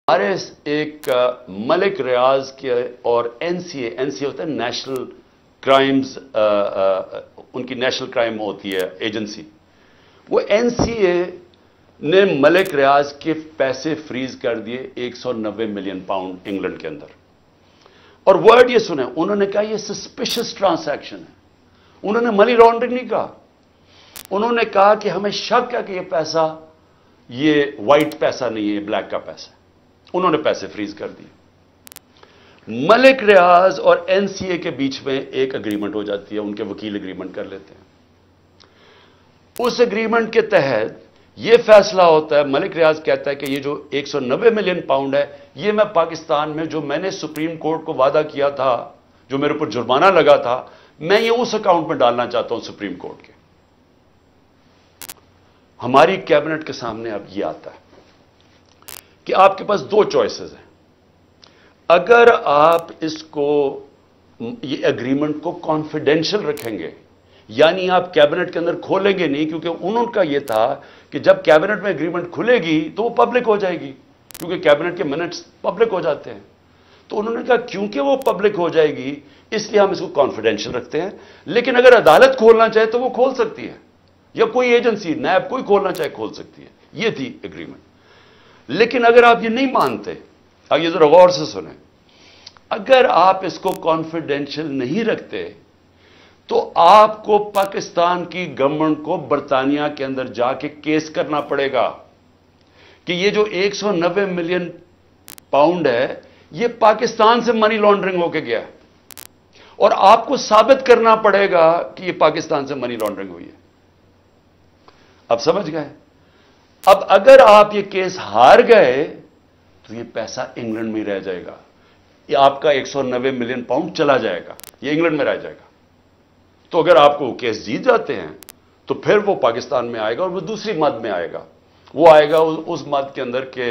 हमारे एक मलिक रियाज के और एनसीए होता है नेशनल क्राइम्स, उनकी नेशनल क्राइम होती है एजेंसी। वो एनसीए ने मलिक रियाज के पैसे फ्रीज कर दिए 190 मिलियन पाउंड इंग्लैंड के अंदर। और वर्ड ये सुने, उन्होंने कहा ये सस्पिशियस ट्रांसैक्शन है। उन्होंने मनी लॉन्ड्रिंग नहीं कहा, उन्होंने कहा कि हमें शक है कि ये पैसा ये वाइट पैसा नहीं है, ये ब्लैक का पैसा है। उन्होंने पैसे फ्रीज कर दिए। मलिक रियाज और एनसीए के बीच में एक एग्रीमेंट हो जाती है, उनके वकील एग्रीमेंट कर लेते हैं। उस एग्रीमेंट के तहत यह फैसला होता है, मलिक रियाज कहता है कि ये जो 190 मिलियन पाउंड है, ये मैं पाकिस्तान में जो मैंने सुप्रीम कोर्ट को वादा किया था, जो मेरे ऊपर जुर्माना लगा था, मैं ये उस अकाउंट में डालना चाहता हूं सुप्रीम कोर्ट के। हमारी कैबिनेट के सामने अब यह आता है कि आपके पास दो चॉइसेस हैं। अगर आप इसको, ये एग्रीमेंट को कॉन्फिडेंशियल रखेंगे, यानी आप कैबिनेट के अंदर खोलेंगे नहीं, क्योंकि उनका यह था कि जब कैबिनेट में एग्रीमेंट खुलेगी तो वो पब्लिक हो जाएगी, क्योंकि कैबिनेट के मिनट्स पब्लिक हो जाते हैं। तो उन्होंने कहा क्योंकि वो पब्लिक हो जाएगी इसलिए हम इसको कॉन्फिडेंशियल रखते हैं, लेकिन अगर अदालत खोलना चाहे तो वो खोल सकती है, या कोई एजेंसी नैब कोई खोलना चाहे खोल सकती है। ये थी एग्रीमेंट। लेकिन अगर आप ये नहीं मानते, अब ये जरा गौर से सुने, अगर आप इसको कॉन्फिडेंशियल नहीं रखते तो आपको पाकिस्तान की गवर्नमेंट को बरतानिया के अंदर जाके केस करना पड़ेगा कि ये जो 190 मिलियन पाउंड है ये पाकिस्तान से मनी लॉन्ड्रिंग होके गया है, और आपको साबित करना पड़ेगा कि ये पाकिस्तान से मनी लॉन्ड्रिंग हुई है। अब समझ गए? अब अगर आप ये केस हार गए तो ये पैसा इंग्लैंड में रह जाएगा, ये आपका 190 मिलियन पाउंड चला जाएगा, ये इंग्लैंड में रह जाएगा। तो अगर आपको वो केस जीत जाते हैं तो फिर वो पाकिस्तान में आएगा, और वो दूसरी मद में आएगा। वो आएगा उस मद के अंदर के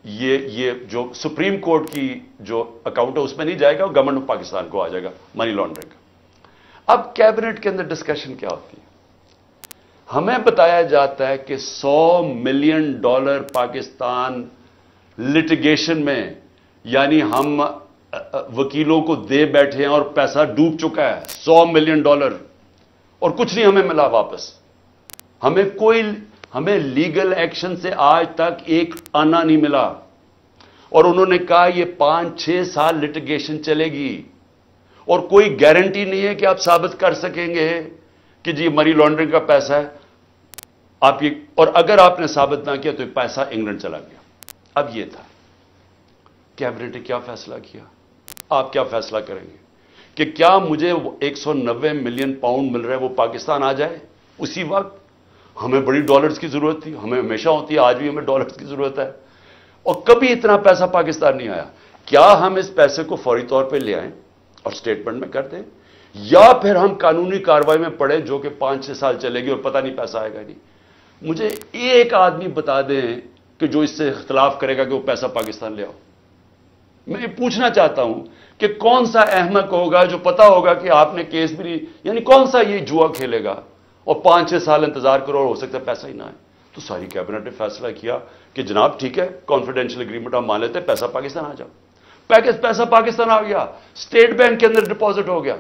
ये जो सुप्रीम कोर्ट की जो अकाउंट है उसमें नहीं जाएगा, और गवर्नमेंट ऑफ पाकिस्तान को आ जाएगा मनी लॉन्ड्रिंग का। अब कैबिनेट के अंदर डिस्कशन क्या होती है? हमें बताया जाता है कि $100 मिलियन पाकिस्तान लिटिगेशन में, यानी हम वकीलों को दे बैठे हैं और पैसा डूब चुका है $100 मिलियन, और कुछ नहीं हमें मिला वापस। हमें लीगल एक्शन से आज तक एक आना नहीं मिला, और उन्होंने कहा ये 5-6 साल लिटिगेशन चलेगी, और कोई गारंटी नहीं है कि आप साबित कर सकेंगे कि जी मनी लॉन्ड्रिंग का पैसा है आप ये, और अगर आपने साबित ना किया तो पैसा इंग्लैंड चला गया। अब ये था कैबिनेट ने क्या फैसला किया। आप क्या फैसला करेंगे कि क्या मुझे 190 मिलियन पाउंड मिल रहा है वो पाकिस्तान आ जाए उसी वक्त? हमें बड़ी डॉलर्स की जरूरत थी, हमें हमेशा होती है, आज भी हमें डॉलर्स की जरूरत है, और कभी इतना पैसा पाकिस्तान नहीं आया। क्या हम इस पैसे को फौरी तौर पे ले आए और स्टेटमेंट में कर दें, या फिर हम कानूनी कार्रवाई में पड़े जो कि 5-6 साल चलेगी और पता नहीं पैसा आएगा नहीं? मुझे एक आदमी बता दें कि जो इससे इख्तलाफ करेगा कि वो पैसा पाकिस्तान ले आओ। मैं पूछना चाहता हूं कि कौन सा अहमक होगा जो पता होगा कि आपने केस भी नहीं, यानी कौन सा ये जुआ खेलेगा और 5-6 साल इंतजार करो और हो सकता है पैसा ही ना आए। तो सारी कैबिनेट ने फैसला किया कि जनाब ठीक है, कॉन्फिडेंशियल एग्रीमेंट हम मान लेते हैं, पैसा पाकिस्तान आ जाओ। पैसा पाकिस्तान आ गया, स्टेट बैंक के अंदर डिपॉजिट हो गया,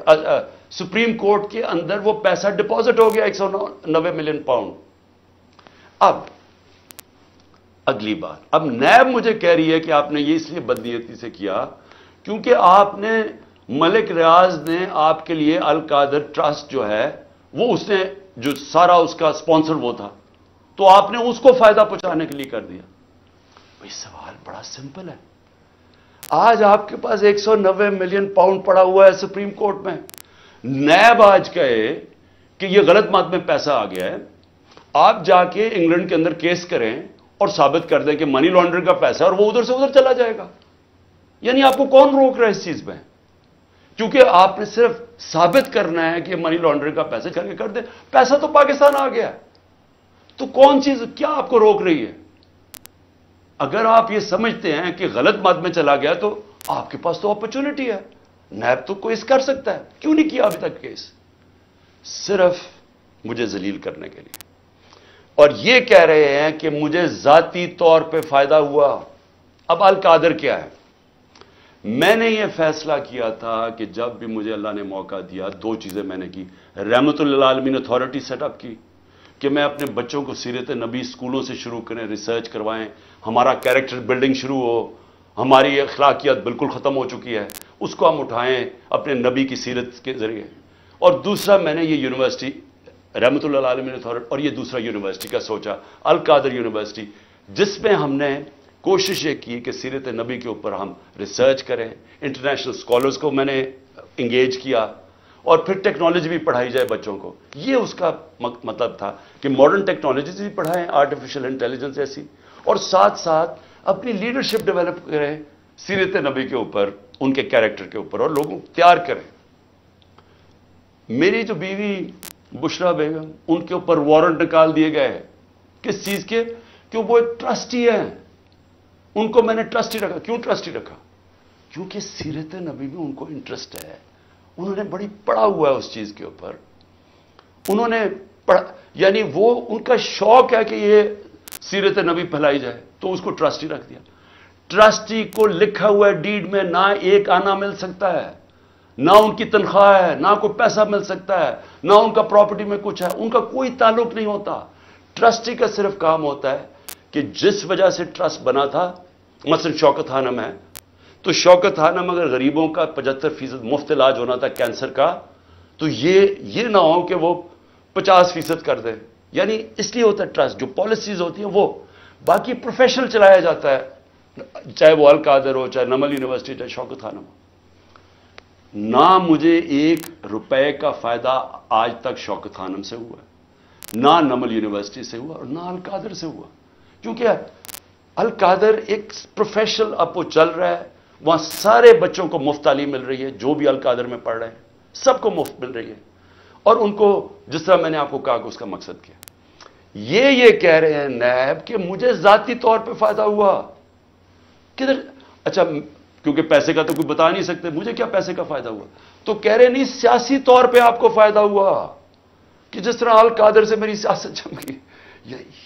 सुप्रीम कोर्ट के अंदर वो पैसा डिपॉजिट हो गया 190 मिलियन पाउंड। अब अगली बात, अब नैब मुझे कह रही है कि आपने ये इसलिए बदनीयती से किया क्योंकि आपने, मलिक रियाज ने आपके लिए अल कादर ट्रस्ट जो है वो उसने जो सारा उसका स्पॉन्सर वो था, तो आपने उसको फायदा पहुंचाने के लिए कर दिया। भाई सवाल बड़ा सिंपल है। आज आपके पास 190 मिलियन पाउंड पड़ा हुआ है सुप्रीम कोर्ट में, नैब आज कहे कि यह गलत मत में पैसा आ गया है, आप जाके इंग्लैंड के अंदर केस करें और साबित कर दें कि मनी लॉन्ड्रिंग का पैसा है और वो उधर से उधर चला जाएगा। यानी आपको कौन रोक रहा है इस चीज में? क्योंकि आपने सिर्फ साबित करना है कि मनी लॉन्ड्रिंग का पैसा करके कर दे, पैसा तो पाकिस्तान आ गया, तो कौन चीज क्या आपको रोक रही है? अगर आप ये समझते हैं कि गलत मत में चला गया तो आपके पास तो अपॉर्चुनिटी है, नैब तो केस कर सकता है, क्यों नहीं किया अभी तक केस? सिर्फ मुझे जलील करने के लिए, और ये कह रहे हैं कि मुझे जाती तौर पे फायदा हुआ। اب القادر کیا ہے؟ میں نے یہ فیصلہ کیا تھا کہ جب بھی مجھے اللہ نے موقع دیا، دو چیزیں میں نے کی۔ رحمت للعالمین اتھارٹی سیٹ اپ کی کہ میں اپنے بچوں کو سیرت نبی سکولوں سے شروع کریں، ریسرچ کروائیں، ہمارا کیریکٹر بلڈنگ شروع ہو، ہماری اخلاقیات بالکل ختم ہو چکی ہے، اس کو ہم اٹھائیں اپنے نبی کی سیرت کے ذریعے۔ اور دوسرا میں نے یہ یونیورسٹی رحمت للعالمین اتھارٹی، اور یہ دوسرا یونیورسٹی کا سوچا، القادر یونیورسٹی، جس میں ہم نے کوشش یہ کی کہ سیرت نبی کے اوپر ہم ریسرچ کریں، انٹرنیشنل اسکالرز کو میں نے انگیج کیا، اور پھر ٹیکنالوجی بھی پڑھائی جائے بچوں کو۔ یہ اس کا مطلب تھا کہ ماڈرن ٹیکنالوجیز بھی پڑھائیں، آرٹیفیشل انٹیلیجنس ایسی، اور ساتھ ساتھ اپنی لیڈرشپ ڈیولپ کریں سیرت نبی کے اوپر، ان کے کیریکٹر کے اوپر، اور لوگوں کو تیار کریں۔ میری جو بیوی بشرا بیگم، ان کے اوپر وارنٹ نکال دیے گئے۔ کس چیز کے؟ کہ وہ ایک ٹرسٹی ہیں، ان کو میں نے ٹرسٹی رکھا۔ کیوں ٹرسٹی رکھا؟ کیونکہ سیرت نبی میں ان کو انٹرسٹ ہے، انہوں نے بڑی پڑھا ہوا ہے اس چیز کے اوپر، انہوں نے پڑھا، یعنی وہ ان کا شوق ہے کہ یہ سیرت نبی پھیلائی جائے، تو اس کو ٹرسٹی رکھ دیا۔ ٹرسٹی کو لکھا ہوا ہے ڈیڈ میں، نہ ایک آنا مل سکتا ہے، نہ ان کی تنخواہ ہے، نہ کوئی پیسہ مل سکتا ہے، نہ ان کا پراپرٹی میں کچھ ہے، ان کا کوئی تعلق نہیں ہوتا۔ ٹرسٹی کا صرف کام ہوتا ہے کہ جس وجہ سے ٹرسٹ بنا تھا، مثلا شوکت خانم ہے، تو شوکت خانم اگر غریبوں کا 75% مفت علاج ہونا تھا کینسر کا، تو یہ نہ ہو کہ وہ 50% کر دیں، یعنی اس لیے ہوتا ہے ٹرسٹ۔ جو پالیسیز ہوتی ہیں وہ، باقی پروفیشنل چلایا جاتا ہے، چاہے وہ القادر ہو، چاہے نمل یونیورسٹی، چاہے شوکت خانم ہو۔ نہ مجھے 1 روپے کا فائدہ آج تک شوکت خانم سے ہوا ہے، نہ نمل یونیورسٹی سے ہوا، اور نہ القادر سے ہوا، کیونکہ القادر ایک پروفیشنل اب وہ چل رہا ہے، وہاں سارے بچوں کو مفت تعلیم مل رہی ہے، جو بھی القادر میں پڑھ رہے ہیں سب کو مفت مل رہی ہے، اور ان کو جس طرح میں نے آپ کو کہا کہ اس کا مقصد کیا۔ یہ کہہ رہے ہیں نیب کہ مجھے ذاتی طور پہ فائدہ ہوا، کدھر؟ اچھا، کیونکہ پیسے کا تو کوئی بتا نہیں سکتے، مجھے کیا پیسے کا فائدہ ہوا؟ تو کہہ رہے نہیں، سیاسی طور پہ آپ کو فائدہ ہوا، کہ جس طرح القادر سے میری سیاست جم گئی۔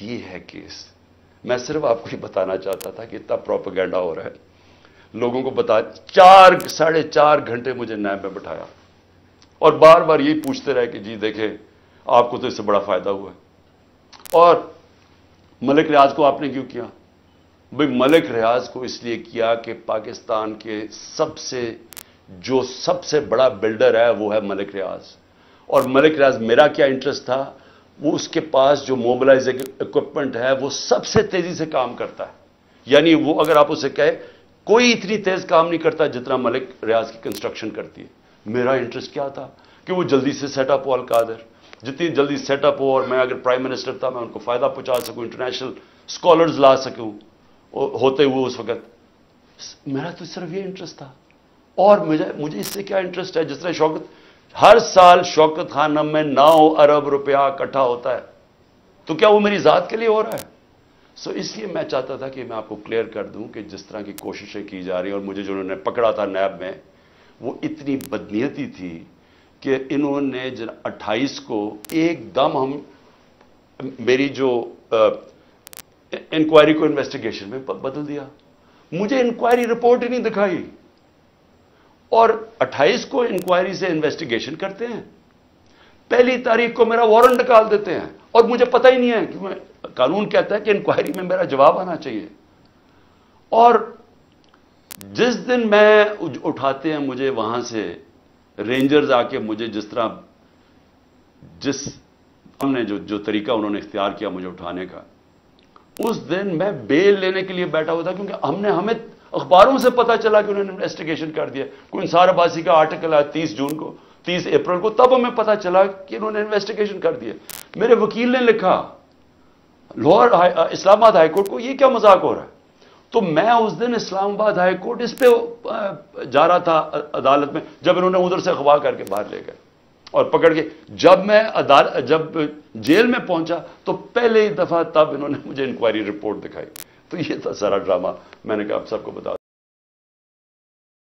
یہ ہے کیس۔ میں صرف آپ کو یہ بتانا چاہتا تھا کہ اتنا پروپیگنڈا ہو رہا ہے، لوگوں کو بتا۔ 4.5 گھنٹے مجھے نیب میں بٹھایا، اور بار بار یہی پوچھتے رہے کہ جی دیکھیں آپ کو تو اس سے بڑا فائدہ ہوا ہے۔ اور ملک ریاض کو آپ نے کیوں کیا؟ بھئی ملک ریاض کو اس لیے کیا کہ پاکستان کے سب سے بڑا بلڈر ہے وہ ہے ملک ریاض، اور ملک ریاض میرا کیا انٹرسٹ تھا؟ وہ اس کے پاس جو موبلائزنگ اکوپمنٹ ہے وہ سب سے تیزی سے کام کرتا ہے، یعنی وہ اگر آپ اسے کہے کوئی اتنی تیز کام نہیں کرتا جتنا ملک ریاض کی کنسٹرکشن کرتی ہے۔ میرا انٹرسٹ کیا تھا؟ کہ وہ جلدی سے سیٹ اپ ہو القادر، جتنی جلدی سیٹ اپ ہو، اور میں اگر پرائم منسٹر تھا میں ان کو فائدہ پہنچا سکوں، انٹرنیشنل اسکالرز لا سکوں ہوتے ہوئے اس وقت۔ میرا تو صرف یہ انٹرسٹ تھا، اور مجھے اس سے کیا انٹرسٹ ہے؟ جس طرح ہر سال شوکت خانم میں 9 ارب روپیہ اکٹھا ہوتا ہے، تو کیا وہ میری ذات کے لیے ہو رہا ہے؟ اس لیے میں چاہتا تھا کہ میں آپ کو کلیئر کر دوں کہ جس طرح کی کوششیں کی جا رہی ہیں، اور مجھے جو انہوں نے پکڑا تھا نیب میں، وہ اتنی بدنیتی تھی کہ انہوں نے 28 کو ایک دم میری جو انکوائری کو انویسٹیگیشن میں بدل دیا، مجھے انکوائری رپورٹ ہی نہیں دکھائی، اور 28 کو انکوائری سے انویسٹیگیشن کرتے ہیں، 1 تاریخ کو میرا وارنٹ نکال دیتے ہیں، اور مجھے پتہ ہی نہیں ہے کہ قانون کہتا ہے کہ انکوائری میں میرا جواب آنا چاہیے۔ اور جس دن میں اٹھاتے ہیں مجھے وہاں سے رینجرز آ کے، مجھے ہم نے جو طریقہ انہوں نے اختیار کیا مجھے اٹھانے کا، اس دن میں بیل لینے کے لیے بیٹھا ہوا تھا، کیونکہ ہمیں اخباروں سے پتا چلا کہ انہوں نے انویسٹیگیشن کر دیا، کوئی انصار عباسی کا آرٹیکل آیا 30 اپریل کو، تب ہمیں پتا چلا کہ انہوں نے انویسٹیگیشن کر دیا۔ میرے وکیل نے لکھا لاہور اسلام آباد ہائی کورٹ کو، یہ کیا مذاق ہو رہا ہے؟ تو میں اس دن اسلام آباد ہائی کورٹ اس پہ جا رہا تھا عدالت میں، جب انہوں نے ادھر سے اغوا کر کے باہر لے گئے اور پکڑ کے، جب جیل میں پہنچا تو پہلے ہی دفعہ تب انہوں نے مجھے انکوائری رپورٹ دکھائی۔ تو یہ تھا سارا ڈرامہ، میں نے کہا آپ سب کو بتا